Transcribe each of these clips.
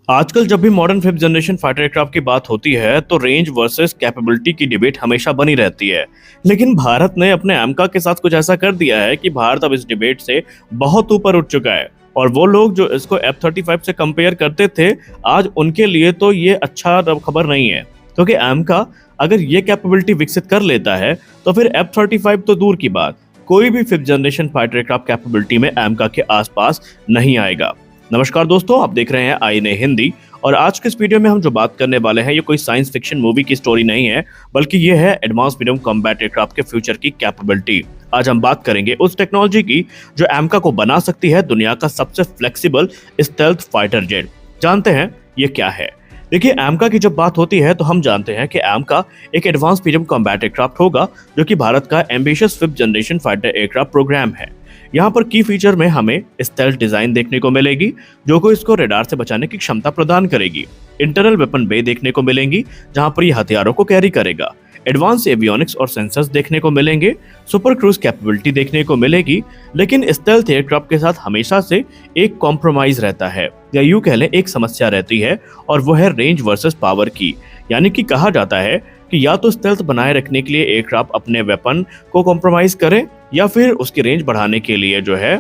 आजकल जब भी modern fifth generation fighter aircraft की बात होती है तो रेंज वर्सेस कैपेबिलिटी की डिबेट हमेशा बनी रहती है। लेकिन भारत ने अपने एमका के साथ कुछ ऐसा कर दिया है कि भारत अब इस डिबेट से बहुत ऊपर उठ चुका है। और वो लोग जो इसको F-35 से कंपेयर करते थे, आज उनके लिए तो ये अच्छा खबर नहीं है, क्योंकि एमका अगर ये कैपेबिलिटी विकसित कर लेता है तो फिर F-35 तो दूर की बात, कोई भी fifth generation fighter aircraft capability में एमका के आसपास नहीं आएगा। नमस्कार दोस्तों, आप देख रहे हैं आईएनए हिंदी। और आज के इस वीडियो में हम जो बात करने वाले हैं ये कोई साइंस फिक्शन मूवी की स्टोरी नहीं है, बल्कि ये है एडवांस मीडियम कॉम्बैट एयरक्राफ्ट के फ्यूचर की कैपेबिलिटी। आज हम बात करेंगे उस टेक्नोलॉजी की जो एमका को बना सकती है दुनिया का सबसे फ्लेक्सिबल स्टेल्थ फाइटर जेट। जानते हैं ये क्या है। देखिए, एमका की जब बात होती है तो हम जानते हैं कि एमका एक एडवांस मीडियम कॉम्बैट एयरक्राफ्ट होगा जो कि भारत का ambitious fifth generation fighter aircraft programme है। यहाँ पर की फीचर में हमें स्टेल्थ डिजाइन देखने को मिलेगी जो को इसको रडार से बचाने की क्षमता प्रदान करेगी। इंटरनल वेपन बे देखने को मिलेंगी जहाँ पर ये हथियारों को कैरी करेगा। एडवांस एवियोनिक्स और सेंसर्स देखने को मिलेंगे। सुपर क्रूज कैपेबिलिटी देखने को मिलेगी। लेकिन स्टेल्थ एयरक्राफ्ट के साथ हमेशा से एक कॉम्प्रोमाइज रहता है, या यूं कह लें एक समस्या रहती है, और वो है रेंज वर्सेस पावर की। यानी कि कहा जाता है कि या तो स्टेल्थ बनाए रखने के लिए एयरक्राफ्ट अपने वेपन को कॉम्प्रोमाइज करे, या फिर उसकी रेंज बढ़ाने के लिए जो है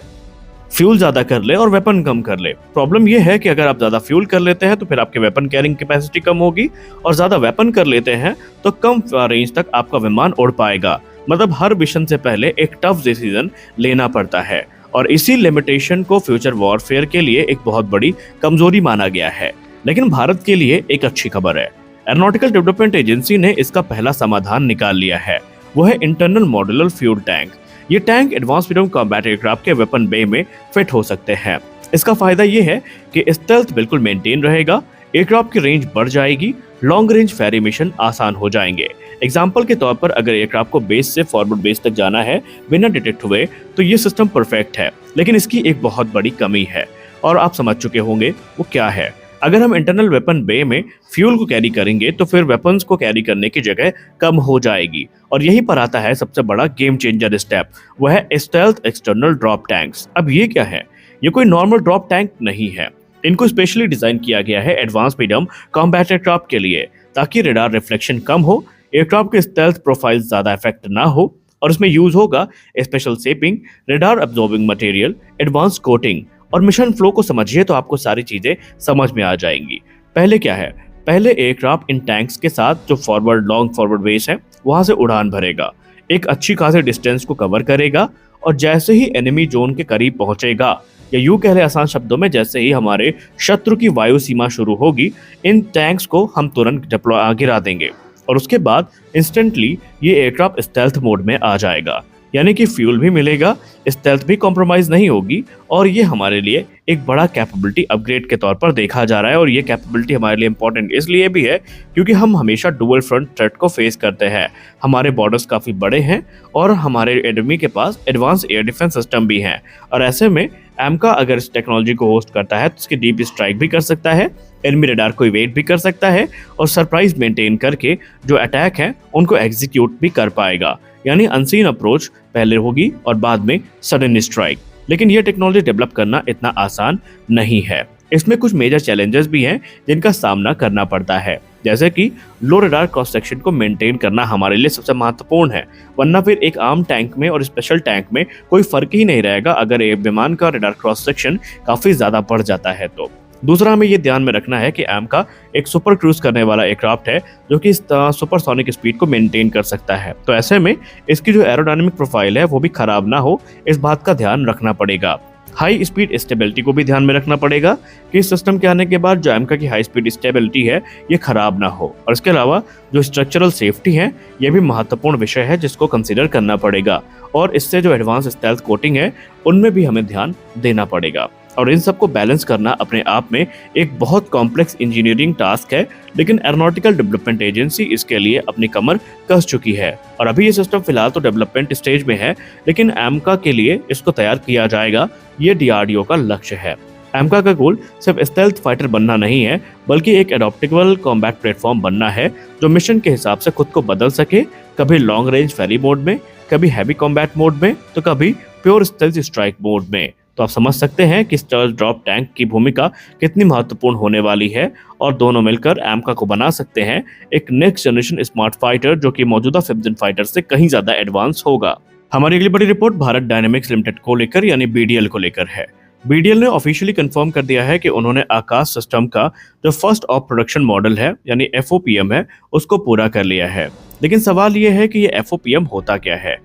फ्यूल ज्यादा कर ले और वेपन कम कर ले। प्रॉब्लम यह है कि अगर आप ज्यादा फ्यूल कर लेते हैं तो फिर आपके वेपन कैरिंग कैपेसिटी कम होगी, और ज्यादा वेपन कर लेते हैं तो कम रेंज तक आपका विमान उड़ पाएगा। मतलब हर मिशन से पहले एक टफ डिसीजन लेना पड़ता है, और इसी लिमिटेशन को फ्यूचर वॉरफेयर के लिए एक बहुत बड़ी कमजोरी माना गया है। लेकिन भारत के लिए एक अच्छी खबर है। एरोनॉटिकल डेवलपमेंट एजेंसी ने इसका पहला समाधान निकाल लिया है। वो है इंटरनल मॉड्यूलर फ्यूल टैंक। ये tank advance medium combat aircraft के वेपन बे में फिट हो सकते हैं। इसका फायदा ये है कि स्टेल्थ बिल्कुल मेंटेन रहेगा, एयरक्राफ्ट की रेंज बढ़ जाएगी, लॉन्ग रेंज फेरी मिशन आसान हो जाएंगे। एग्जाम्पल के तौर पर अगर एयरक्राफ्ट को बेस से फॉरवर्ड बेस तक जाना है बिना डिटेक्ट हुए तो ये सिस्टम परफेक्ट है। लेकिन इसकी एक बहुत बड़ी कमी है, और आप समझ चुके होंगे वो क्या है। अगर हम इंटरनल वेपन बे में फ्यूल को कैरी करेंगे तो फिर वेपन्स को कैरी करने की जगह कम हो जाएगी, और यहीं पर आता है सबसे बड़ा गेम चेंजर स्टेप, वह है स्टेल्थ एक्सटर्नल ड्रॉप टैंक्स। अब ये क्या है? ये कोई नॉर्मल ड्रॉप टैंक नहीं है। इनको स्पेशली डिजाइन किया गया है एडवांस मीडियम कॉम्बैट एयरक्राफ्ट के लिए, ताकि रडार रिफ्लेक्शन कम हो, एयरक्राफ्ट के स्टेल्थ प्रोफाइल ज्यादा इफेक्ट ना हो, और इसमें यूज होगा special shaping, radar absorbing material, advance coating. और मिशन फ्लो को समझिए तो आपको सारी चीजें समझ में आ जाएंगी। पहले क्या है? पहले एयरक्राफ्ट इन टैंक्स के साथ जो लॉन्ग फॉरवर्ड बेस है वहां से उड़ान भरेगा, एक अच्छी खासी डिस्टेंस को कवर करेगा, और जैसे ही एनिमी जोन के करीब पहुंचेगा, या यूं कह ले आसान शब्दों में जैसे ही हमारे शत्रु की वायु सीमा शुरू होगी, इन टैंक्स को हम तुरंत गिरा देंगे, और उसके बाद इंस्टेंटली ये एयरक्राफ्ट स्टेल्थ मोड में आ जाएगा। यानी कि फ्यूल भी मिलेगा, स्टेल्थ भी कॉम्प्रोमाइज नहीं होगी, और ये हमारे लिए एक बड़ा कैपेबिलिटी अपग्रेड के तौर पर देखा जा रहा है। और ये कैपेबिलिटी हमारे लिए इंपॉर्टेंट इसलिए भी है क्योंकि हम हमेशा डुअल फ्रंट थ्रेट को फेस करते हैं। हमारे बॉर्डर्स काफ़ी बड़े हैं और हमारे एनिमी के पास एडवांस एयर डिफेंस सिस्टम भी हैं, और ऐसे में एमका अगर इस टेक्नोलॉजी को होस्ट करता है तो इसकी डीप स्ट्राइक भी कर सकता है, एनिमी रडार को इवेट भी कर सकता है, और सरप्राइज मेंटेन करके जो अटैक है उनको एग्जीक्यूट भी कर पाएगा। यानी अनसीन अप्रोच पहले होगी और बाद में सडन स्ट्राइक। लेकिन यह टेक्नोलॉजी डेवलप करना इतना आसान नहीं है। इसमें कुछ मेजर चैलेंजेस भी हैं जिनका सामना करना पड़ता है, जैसे कि लो रडार क्रॉस सेक्शन को मेंटेन करना हमारे लिए सबसे महत्वपूर्ण है, वरना फिर एक आम टैंक में और स्पेशल टैंक में कोई फर्क ही नहीं रहेगा अगर एक विमान का रडार क्रॉस सेक्शन काफी ज्यादा बढ़ जाता है तो। दूसरा, हमें ये ध्यान में रखना है कि एमका एक सुपर क्रूज करने वाला एयरक्राफ्ट है जो कि सुपरसोनिक स्पीड को मेंटेन कर सकता है। तो ऐसे में इसकी जो एरोडायनेमिक प्रोफाइल है वो भी खराब ना हो, इस बात का ध्यान रखना पड़ेगा। हाई स्पीड स्टेबिलिटी को भी ध्यान में रखना पड़ेगा कि इस सिस्टम के आने के बाद जो एमका की हाई स्पीड स्टेबिलिटी है ये खराब ना हो। और इसके अलावा जो स्ट्रक्चरल सेफ्टी है ये भी महत्वपूर्ण विषय है जिसको कंसीडर करना पड़ेगा, और इससे जो एडवांस स्टेल्थ कोटिंग है उनमें भी हमें ध्यान देना पड़ेगा। और इन सबको बैलेंस करना अपने आप में एक बहुत कॉम्प्लेक्स इंजीनियरिंग टास्क है, लेकिन एरोनॉटिकल डेवलपमेंट एजेंसी इसके लिए अपनी कमर कस चुकी है। और अभी ये सिस्टम फिलहाल तो डेवलपमेंट स्टेज में है, लेकिन एमका के लिए इसको तैयार किया जाएगा, ये डीआरडीओ का लक्ष्य है। एमका का गोल सिर्फ स्टेल्थ फाइटर बनना नहीं है, बल्कि एक एडॉप्टेबल कॉम्बैट प्लेटफॉर्म बनना है जो मिशन के हिसाब से खुद को बदल सके, कभी लॉन्ग रेंज फेरी मोड में, कभी हैवी कॉम्बैट मोड में, तो कभी प्योर स्टेल्थ स्ट्राइक मोड में। तो आप समझ सकते हैं कि स्टर्ज ड्रॉप टैंक की भूमिका कितनी महत्वपूर्ण होने वाली है और दोनों मिलकर एमका को बना सकते हैं एक नेक्स्ट जनरेशन स्मार्ट फाइटर जो कि मौजूदा 5th जेन फाइटर से कहीं ज्यादा एडवांस होगा। हमारी अगली बड़ी रिपोर्ट भारत डायनेमिक्स लिमिटेड को लेकर यानी बीडीएल को लेकर है। बीडीएल ने ऑफिशियली कंफर्म कर दिया है कि उन्होंने आकाश सिस्टम का जो फर्स्ट ऑफ प्रोडक्शन मॉडल है यानी एफओपीएम है उसको पूरा कर लिया है। लेकिन सवाल यह है कि ये एफओपीएम होता क्या है।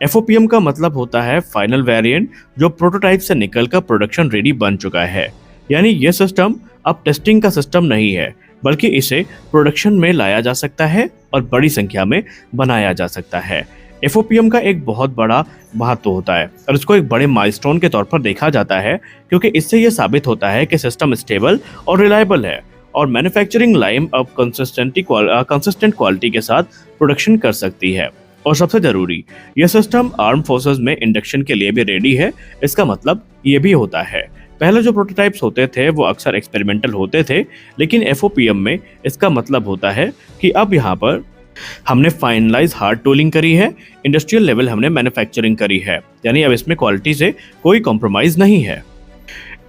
एफओपीएम का मतलब होता है फाइनल वेरिएंट जो प्रोटोटाइप से निकलकर प्रोडक्शन रेडी बन चुका है। यानी ये सिस्टम अब टेस्टिंग का सिस्टम नहीं है बल्कि इसे प्रोडक्शन में लाया जा सकता है और बड़ी संख्या में बनाया जा सकता है। एफओपीएम का एक बहुत बड़ा महत्व होता है और इसको एक बड़े माइलस्टोन के तौर पर देखा जाता है क्योंकि इससे यह साबित होता है कि सिस्टम स्टेबल और रिलायबल है और मैन्युफैक्चरिंग लाइन अब कंसिस्टेंट क्वालिटी के साथ प्रोडक्शन कर सकती है। और सबसे जरूरी, यह सिस्टम आर्म फोर्सेस में इंडक्शन के लिए भी रेडी है। इसका मतलब ये भी होता है पहले जो प्रोटोटाइप्स होते थे वो अक्सर एक्सपेरिमेंटल होते थे, लेकिन एफओपीएम में इसका मतलब होता है कि अब यहाँ पर हमने फाइनलाइज हार्ड टूलिंग करी है, इंडस्ट्रियल लेवल हमने मैन्युफैक्चरिंग करी है, यानी अब इसमें क्वालिटी से कोई कॉम्प्रोमाइज नहीं है।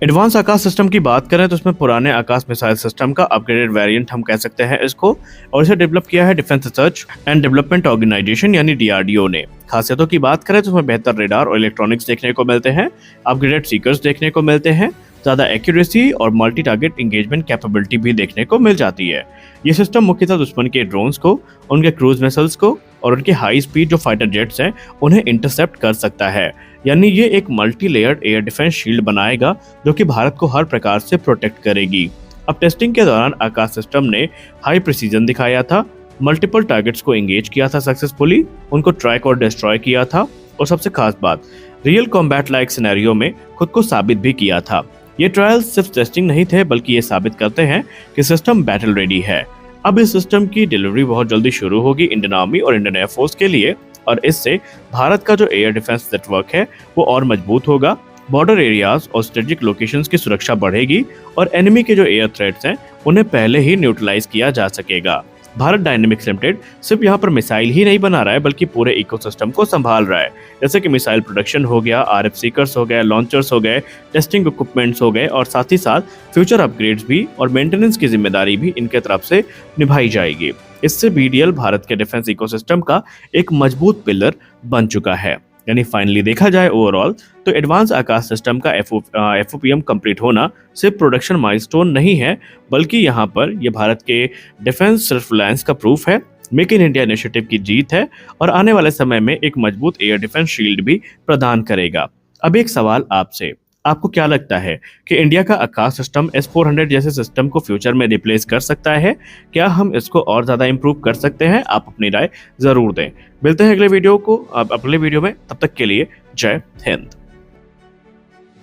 एडवांस आकाश सिस्टम की बात करें तो इसमें पुराने आकाश मिसाइल सिस्टम का अपग्रेडेड वेरिएंट हम कह सकते हैं इसको, और इसे डेवलप किया है defence research and development organisation यानी डीआरडीओ ने। खासियतों की बात करें तो इसमें बेहतर रेडार और इलेक्ट्रॉनिक्स देखने को मिलते हैं, अपग्रेडेड सीकर्स देखने को मिलते हैं, ज़्यादा एक्यूरेसी और मल्टी टारगेट इंगेजमेंट कैपेबिलिटी भी देखने को मिल जाती है। ये सिस्टम मुख्यतः दुश्मन के ड्रोन्स को, उनके क्रूज मिसाइल्स को और उनके हाई स्पीड जो फाइटर जेट्स हैं उन्हें इंटरसेप्ट कर सकता है। यानी ये एक multi layered air defence shield बनाएगा जो कि भारत को हर प्रकार से प्रोटेक्ट करेगी। अब टेस्टिंग के दौरान आकाश सिस्टम ने हाई प्रिसीजन दिखाया था, मल्टीपल टारगेट्स को एंगेज किया था सक्सेसफुली, उनको ट्रैक और डिस्ट्रॉय किया था और सबसे खास बात, रियल कॉम्बैट लाइक सिनेरियो में खुद को साबित भी किया था। ये ट्रायल्स सिर्फ टेस्टिंग नहीं थे बल्कि ये साबित करते हैं कि सिस्टम बैटल रेडी है। अब इस सिस्टम की डिलीवरी बहुत जल्दी शुरू होगी इंडियन आर्मी और इंडियन एयरफोर्स के लिए और इससे भारत का जो एयर डिफेंस नेटवर्क है वो और मजबूत होगा, बॉर्डर एरियाज और स्ट्रेटेजिक लोकेशंस की सुरक्षा बढ़ेगी और एनिमी के जो एयर थ्रेट्स हैं उन्हें पहले ही न्यूट्रलाइज किया जा सकेगा। भारत डायनेमिक्स लिमिटेड सिर्फ यहाँ पर मिसाइल ही नहीं बना रहा है बल्कि पूरे इकोसिस्टम को संभाल रहा है, जैसे कि मिसाइल प्रोडक्शन हो गया, आरएफ सीकर्स हो गए, लॉन्चर्स हो गए, टेस्टिंग इक्विपमेंट्स हो गए और साथ ही साथ फ्यूचर अपग्रेड्स भी और मेंटेनेंस की जिम्मेदारी भी इनके तरफ से निभाई जाएगी। इससे बीडीएल भारत के डिफेंस इकोसिस्टम का एक मजबूत पिलर बन चुका है। यानी फाइनली देखा जाए ओवरऑल तो एडवांस आकाश सिस्टम का एफओपीएम कंप्लीट होना सिर्फ प्रोडक्शन माइलस्टोन नहीं है बल्कि यहाँ पर यह भारत के डिफेंस सेल्फ रिलायंस का प्रूफ है, मेक इन इंडिया इनिशिएटिव की जीत है और आने वाले समय में एक मजबूत एयर डिफेंस शील्ड भी प्रदान करेगा। अब एक सवाल आपसे, आपको क्या लगता है कि इंडिया का आकाश सिस्टम S-400 जैसे सिस्टम को फ्यूचर में रिप्लेस कर सकता है? क्या हम इसको और ज़्यादा इंप्रूव कर सकते हैं? आप अपनी राय ज़रूर दें। मिलते हैं अगले वीडियो में, तब तक के लिए जय हिंद।